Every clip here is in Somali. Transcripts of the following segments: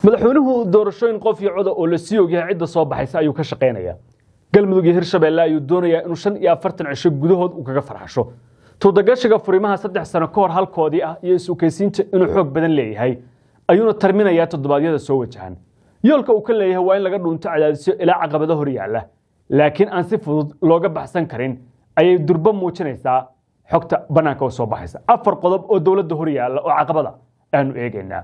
madaxweynuhu doorashooyin qof iyo cod oo la sii ogyahay cidda soo baxaysa ayuu ka shaqeynaya galmudug iyo hirshabeelle ayuu doonayaa inuu 45 cisho gudahood uu kaga farxasho tuudagashiga furimaha 3 sano ka hor halkoodii ah iyo isukeysiinta inuu xoog badan leeyahay ayuuna tarminayaa toddobaadyada soo wajahan yoolka uu ka leeyahay waa in laga dhunto cadaadisyo ilaa caqabado hor yaala laakiin aan si fudud looga baxsan karin ayay durba muujinaysaa xogta banaanka oo soo baxaysa afar qodob oo dawladda hor yaala oo caqabada aanu eegaynaa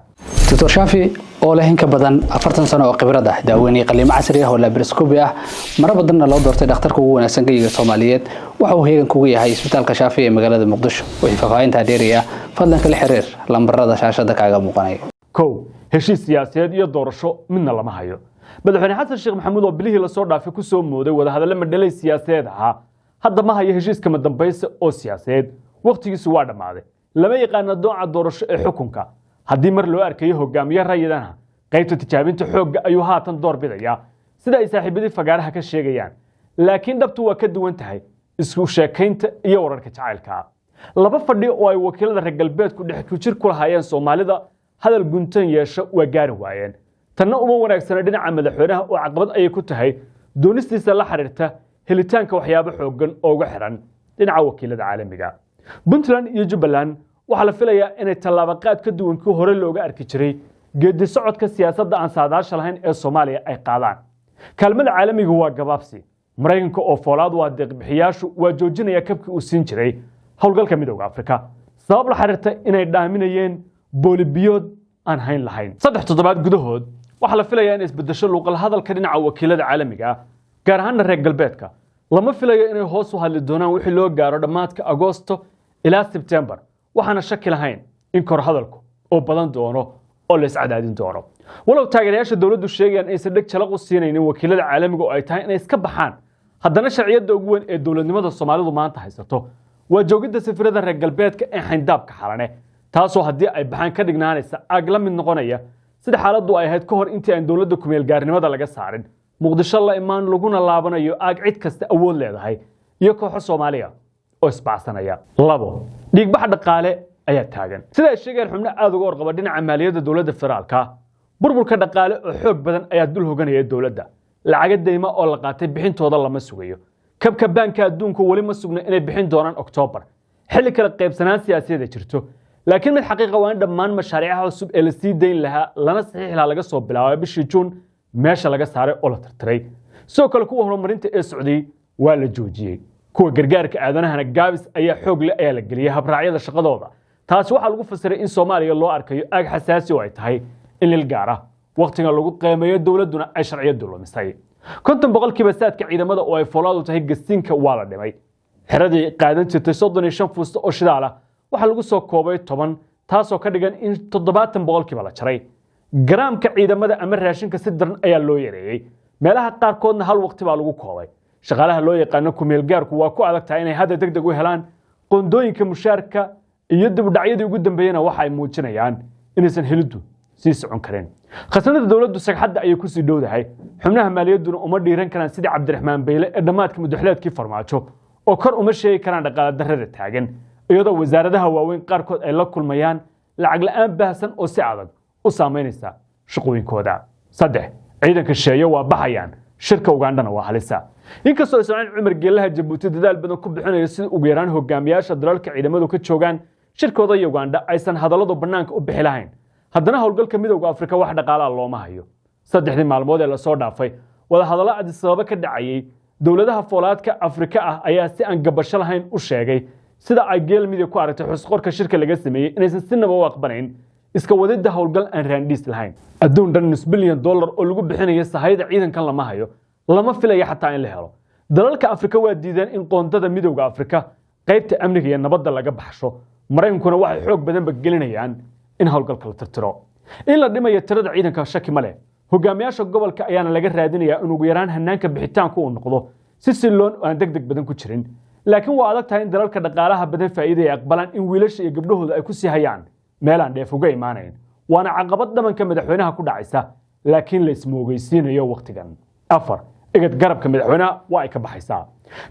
دكتور شافي oo leh in ka badan 40 sano oo khibrad ah daaweynay qalliin casri ah oo laparoscopy ah mar badanna loo doortay dhakhtarka ugu wanaagsan geyga Soomaaliyeed waxa uu heegan kugu yahay isbitaalka Shaafi ee magaalada Muqdisho wixii faafaynta dheeriya fadlan kala xiriir lambarada shaashada kaaga muuqanaya kow heshiis siyaasadeed iyo doorasho midna lama hayo madaxweyne xasan sheekh maxamuud oo bilihii la soo dhaafay ku soo mooday wada hadallo madhalay siyaasadeed ah hadda ma hayo heshiiska madambaysa oo siyaasadeed waqtigiisu waa dhamaaday lama yaqaan dooca doorasho ee xukunka haddii mar loo arkayo hogaamiye rayidana qaybta tijaabinta xoogga ayuu haatan door bidaya sida ay saaxiibadii fagaaraha ka sheegayaan laakiin dhabtu waa ka duwan tahay isku sheekaynta iyo wararka jacaylka laba fadhi oo ay wakiilada reer galbeedku dhex ku jir ku lahaayeen Soomaalida hadal guntan yeesho waa gaari waayeen tanna uma wanaagsana dhinaca madaxweynaha oo caqabad ay ku tahay doonistiisa la xiriirta helitaanka waxyaabo xooggan oo uga xiran dhinaca wakiilada caalamiga Puntland iyo Jubbaland waxa la filayaa inay tallaabo qaad ka duwan ku hore looga arki jiray geedi socodka siyaasadda aan saadaasha lahayn ee Soomaaliya ay qaadaan kaalmada caalamiga waa gabaabsi Mareykanka oo foolaad waa deeq-bixiyaashu waa joojinaya kabkii uu siin jiray howlgalka midowga Afrika sabab la xiriirta inay dhaaminayeen boolibiyood aan hayn lahayn 3 toddobaad gudahood waxa la filayaa in isbedesho luqal hadalka dhinaca wakiilada caalamiga gaar ahaan reer galbeedka lama filayo inay hoos u hadli doonaan wixii loo gaaro dhamaadka Agoosto ilaa September waxaana shaki lahayn in kor hadalku oo badan doono oo la iscadaadin doono walow taageerayaasha dawladdu sheegayaan aysan dhag jalaq u siinaynin wakiilada caalamiga oo ay tahay inay iska baxaan haddana sharciyada ugu weyn ee dawladnimada Soomaalidu maanta haysato waa joogida safarada reer galbeedka ee xindaabka xalane taasoo haddii ay baxaan ka dhignaanaysa aag la mid noqonaya sida xaaladdu ay ahayd ka hor intii aan dawladda ku meel gaarnimada laga saarin Muqdisho la imaan laguna laabanayo aag cid kasta awood leedahay iyo kooxo Soomaaliya oo isbaasanaya labo dhiigbax dhaqaale ayaa taagan sida ay sheegeen xubno aad uga warqaba dhinaca maaliyadda dawladda federaalka burburka dhaqaale oo xoog badan ayaa dul hoganaya dawladda lacag deyma oo la qaatay bixintooda lama sugayo kabka banka adduunku wali ma sugna inay bixin doonaan October xilli kala qaybsanaan siyaasadeed jirto laakiin mid xaqiiqo waa in dhammaan mashaariicaha cusub ee la sii deyn lahaa lana saxiixla laga soo bilaabay bishii June meesha laga saaray oo la tirtiray soo kale kuwa horumarinta ee Socday waa la joojiyay kuwa gargaarka aadanahana gaabis ayaa xoog leh ayaa la geliyay habraacyada shaqadooda taas waxa lagu fasiray in Soomaaliya loo arkayo aag xasaasi oo ay tahay in la gaara waqtiga lagu qiimeeyo dawladuna ay sharciyadu lumisay 50% saadka ciidamada oo ay foolaadu tahay gastiinka waa la dhimay xiradii qaadan jirtay 35 fuusto oo shidaal ah waxa lagu soo koobay 10 taasoo ka dhigan in 70% la jaray garaamka ciidamada ama raashinka si daran ayaa loo yareeyay meelaha qaar koodna hal waqti baa lagu koobay shaqaalaha loo yaqaan ku meel gaarku waa ku adag tahay inay hadda degdeg u helaan qondooyinka mushaarka iyo dib u dhacyadii ugu dambeeyana waxa ay muujinayaan inaysan helidu sii socon kareen khasnada dawladdu sagxadda ay ku sii dhowdahay xubnaha maaliyaduna uma dhiiran karaan sidii Cabdiraxmaan Beyle ee dhamaadka madaxweynaadkii farmaajo oo kor uma sheegi karaan dhaqaale darrada taagan iyadoo wasaaradaha waaweyn qaarkood ay la kulmayaan lacag la'aan baahsan oo si adag u saameynaysa shaqooyinkooda 3 ciidanka sheeyo waa baxayaan shirka Ugandana waa halisa inkastoo Ismaaciil Cumar Geelaha Jabuuti dadaal badan ku bixinayo si ugu yaraan hogaamiyaasha dalalka ciidamadu ka joogaan shirkooda Uganda aysan hadalladu banaanka u bixi lahayn haddana howlgalka midowga Afrika wax dhaqaalaha looma hayo 3 maalmood ee la soo dhaafay wada hadallo Addis Ababa ka dhacayay dawladaha foolaadka Afrika ah ayaa si aan gabasho lahayn u sheegay sida ay geelmida ku aragtay xusqorka shirka laga sameeyay inaysan sinaba u aqbanayn iska wadida howlgal aan raandis lahayn adduun dhan $1 bilyan oo lagu bixinayo sahayda ciidankan lama hayo lama filayo xataa in la helo dalalka Afrika waa diideen in qoondada midowga Afrika qaybta amniga iyo nabadda laga baxsho Mareykankuna waxay xoog badan bagelinayaan in howlgalka la tirtiro in la dhimayo tirada ciidanka shaki ma leh hogaamiyaasha gobolka ayaana laga raadinayaa in ugu yaraan hanaanka bixitaanku uu noqdo si siloon oo aan degdeg badan ku jirin laakiin waa adag tahay in dalalka dhaqaalaha badan faa'iido ay aqbalaan in wiilasha iyo gabdhahooda ay ku sii hayaan meel aan dheef uga imaanayn waana caqabad dhamanka madaxweynaha ku dhacaysa laakiin la ismoogeysiinayo waqtigan 4 igad garabka madaxweynaha waa ay ka baxaysaa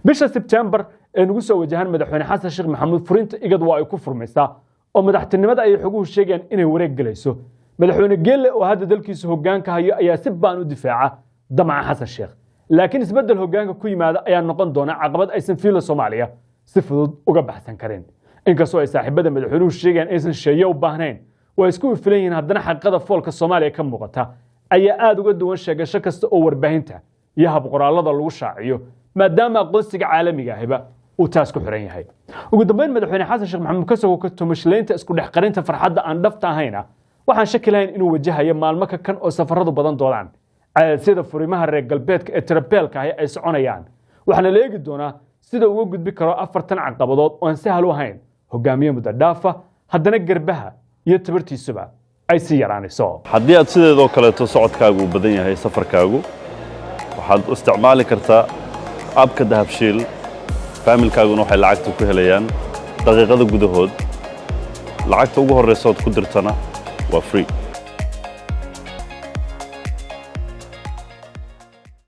bisha September ee nagu soo wajahan madaxweyne xasan sheekh maxamuud furinta igad waa ay ku furmaysaa oo madaxtinimada ay xoguhu sheegeen inay wareeg galayso madaxweyne geelle oo hadda dalkiisa hoggaanka hayo ayaa si baan u difaaca damaca xasan sheekh laakiin isbeddel hoggaanka ku yimaada ayaa noqon doona caqabad aysan fiila Soomaaliya si fudud uga baxsan karin inkastoo ay saaxiibada madaxweynuhu sheegaan aysan sheeyo u baahnayn way isku filan yihiin haddana xaqiiqada foolka Soomaaliya ka muuqata ayaa aad uga duwan sheegasho kasta oo warbaahinta iyo hab qoraalada lagu shaaciyo maadaama aqoonsiga caalamiga ahiba uu taas ku xiran yahay ugu dambeyn madaxweyne xasan sheekh maxamuud ka soo tumashlaynta isku dhex qarinta farxadda aan dhabta ahayna waxaan shaki lahayn inuu wajahayo maalmo ka kan oo safaradu badan doonaan sida furimaha reer galbeedka ee tirabeelka ah ay soconayaan waxaana la eegi doonaa sida uu uga gudbi karo 4 caqabadood oo aan sahal u ahayn hogaamiye muddo dhaafa haddana garbaha iyo tabartiisuba ay si yaraanayso haddii aad sideedoo kaleeto socodkaagu u badan yahay safarkaagu waxaad u isticmaali kartaa abka dahabshiil faamilkaaguna waxay lacagta ku helayaan daqiiqada gudahood lacagta ugu horreysa ood ku dirtana waa free